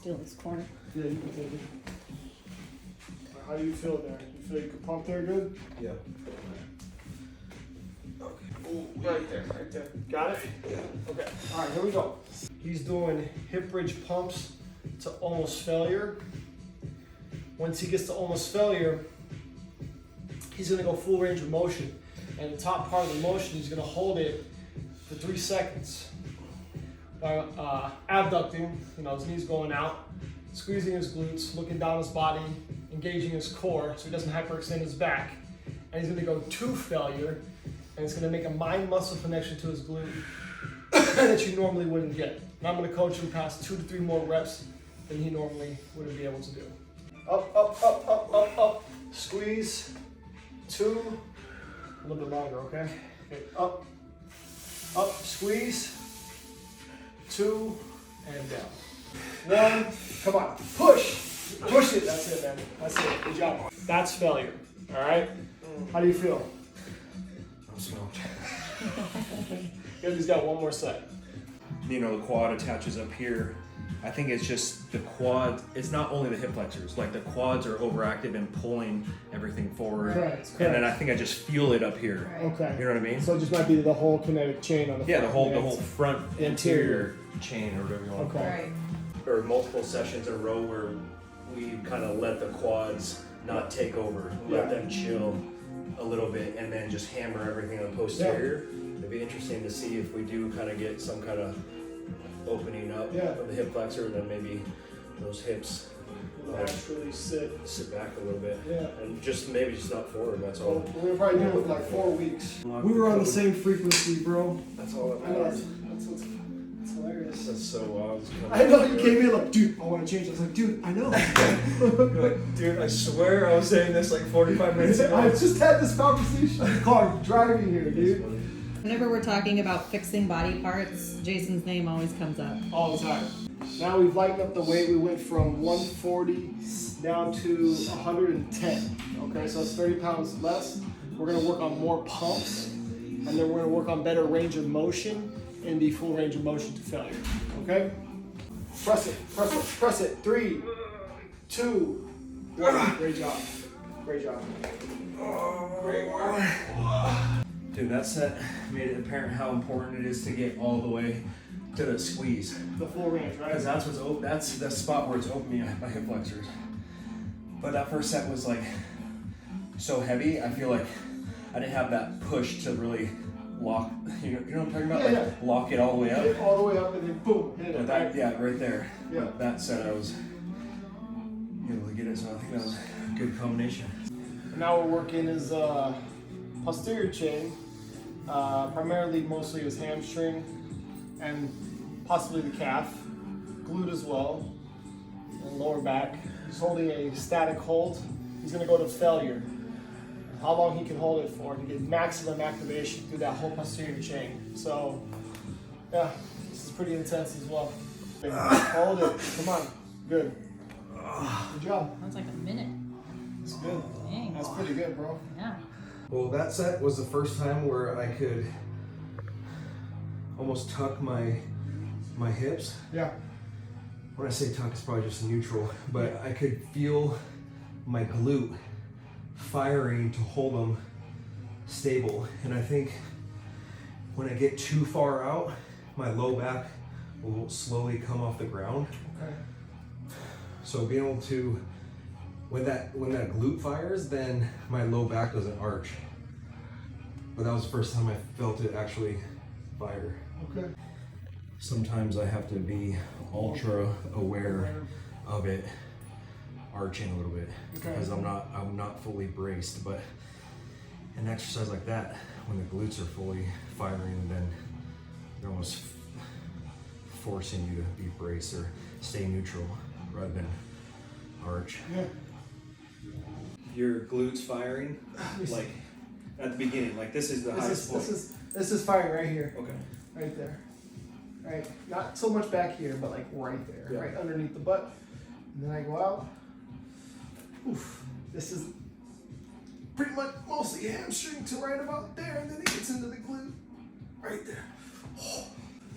steal this corner. Yeah, you can take it. How do you feel there? You feel you can pump there good? Yeah. Ooh, right there. Got it? Yeah. Okay, all right, here we go. He's doing hip bridge pumps to almost failure. Once he gets to almost failure, he's gonna go full range of motion. And the top part of the motion, he's gonna hold it for 3 seconds. By abducting, his knees going out, squeezing his glutes, looking down his body, engaging his core so he doesn't hyperextend his back. And he's gonna go to failure, and it's gonna make a mind muscle connection to his glute that you normally wouldn't get. And I'm gonna coach him past 2 to 3 more reps than he normally wouldn't be able to do. Up, up, up, up, up, up. Squeeze. 2. A little bit longer, okay? Okay, up, up, squeeze. 2, and down. 1, come on, push. Push it, that's it, man. That's it, good job. That's failure, all right? How do you feel? I'm smoked. Good, he's got 1 more set. The quad attaches up here. I think it's just the quad, it's not only the hip flexors, like the quads are overactive and pulling everything forward. Correct. And then I think I just feel it up here. Right. Okay. You know what I mean? So it just might be the whole kinetic chain on the Yeah, front. the whole front anterior chain or whatever you want to call Okay. Right. it. Or multiple sessions in a row where we kind of let the quads not take over, let them chill a little bit and then just hammer everything on posterior. It'd be interesting to see if we do kind of get some kind of opening up of the hip flexor, and then maybe those hips Naturally sit. back a little bit. Yeah. And maybe just not forward, that's Well, all. we were probably doing it with like 4 weeks. We were on the same frequency, bro. That's all I that know, matters. that's hilarious. That's so wild. I know, you came in like, dude, I want to change. I was like, dude, I know. You're like, dude, I swear I was saying this like 45 minutes ago. I just had this conversation in the car driving here, dude. Whenever we're talking about fixing body parts, Jason's name always comes up. All the time. Now we've lightened up the weight. We went from 140 down to 110. Okay, so it's 30 pounds less. We're gonna work on more pumps, and then we're gonna work on better range of motion and the full range of motion to failure. Okay? Press it, press it, press it. 3, 2, 1. Great job. Great job. Great work. Dude, that set made it apparent how important it is to get all the way to the squeeze. The full range, right? Because that's what's open. That's the spot where it's opening my hip flexors. But that first set was like so heavy. I feel like I didn't have that push to really lock. You know what I'm talking about? Yeah, like lock it all the way Hit it up. all the way up and then boom, hit it. But that, Right? yeah, right there. Yeah. But that set I was able to get it. So I think that was a good combination. Now we're working his posterior chain, primarily mostly his hamstring and possibly the calf, glute as well, and lower back. He's holding a static hold. He's gonna go to failure. How long he can hold it for to get maximum activation through that whole posterior chain. So, yeah, this is pretty intense as well. Hold it, come on, good. Good job, Sounds like a minute. that's good. Dang. That's pretty good, bro. Yeah. Well, that set was the first time where I could almost tuck my hips. Yeah. When I say tuck, it's probably just neutral, but I could feel my glute firing to hold them stable. And I think when I get too far out, my low back will slowly come off the ground. Okay. So being able to, when that glute fires, then my low back doesn't arch. But that was the first time I felt it actually fire. Okay. Sometimes I have to be ultra aware of it arching a little bit because I'm not fully braced. But an exercise like that, when the glutes are fully firing, then they're almost forcing you to be braced or stay neutral rather than arch. Yeah. Your glutes firing, like at the beginning, like this is the highest point. This is firing right here. Okay. Right there. Right. Not so much back here, but like right there. Yeah. Right underneath the butt. And then I go out. Oof. This is pretty much mostly hamstring to right about there, and then it gets into the glute. Right there. Oh.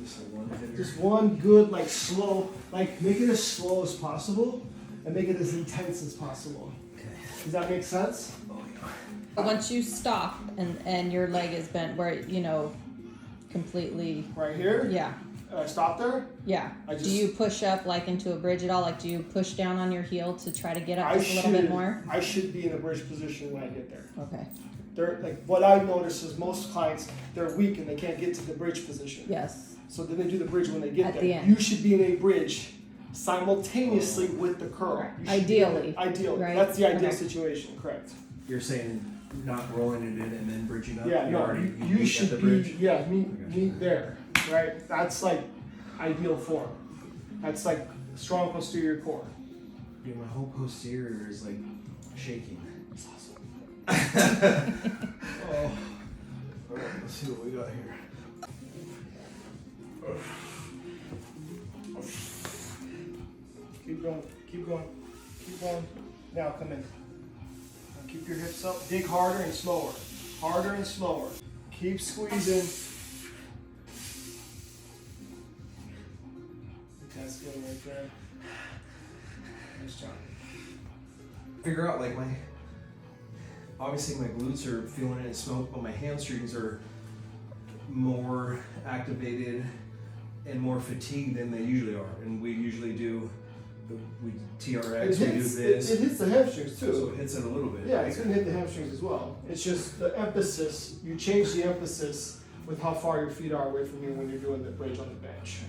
Just like one hitter. Just one good, like slow, like make it as slow as possible and make it as intense as possible. Okay. Does that make sense? Oh, yeah. But once you stop and your leg is bent, where you know, completely. Right here? Yeah. Stop there? Yeah. Do you push up like into a bridge at all? Like, do you push down on your heel to try to get up just a little bit more? I should be in a bridge position when I get there. Okay. They're like what I notice is most clients they're weak and they can't get to the bridge position. Yes. So then they do the bridge when they get At there. the end. You should be in a bridge simultaneously with the curl. You should Ideally. Ideally. Right? That's the ideal Okay. situation, correct. You're saying not rolling it in and then bridging up? Yeah, no, already you meet should at the be, bridge? yeah, meet there, right? That's like ideal form. That's like strong posterior core. Dude, my whole posterior is like shaking. It's awesome. Oh. Alright, let's see what we got here. Keep going, keep going, keep going. Now come in. Now keep your hips up. Dig harder and slower. Harder and slower. Keep squeezing. That's good right there. Nice job. Figure out like obviously my glutes are feeling it and smoke, but my hamstrings are more activated and more fatigued than they usually are. And we usually do TRX, we do this. It hits the hamstrings too. So it hits it a little bit. Yeah, it's going to hit the hamstrings as well. It's just the emphasis, you change the emphasis with how far your feet are away from you when you're doing the bridge on the bench.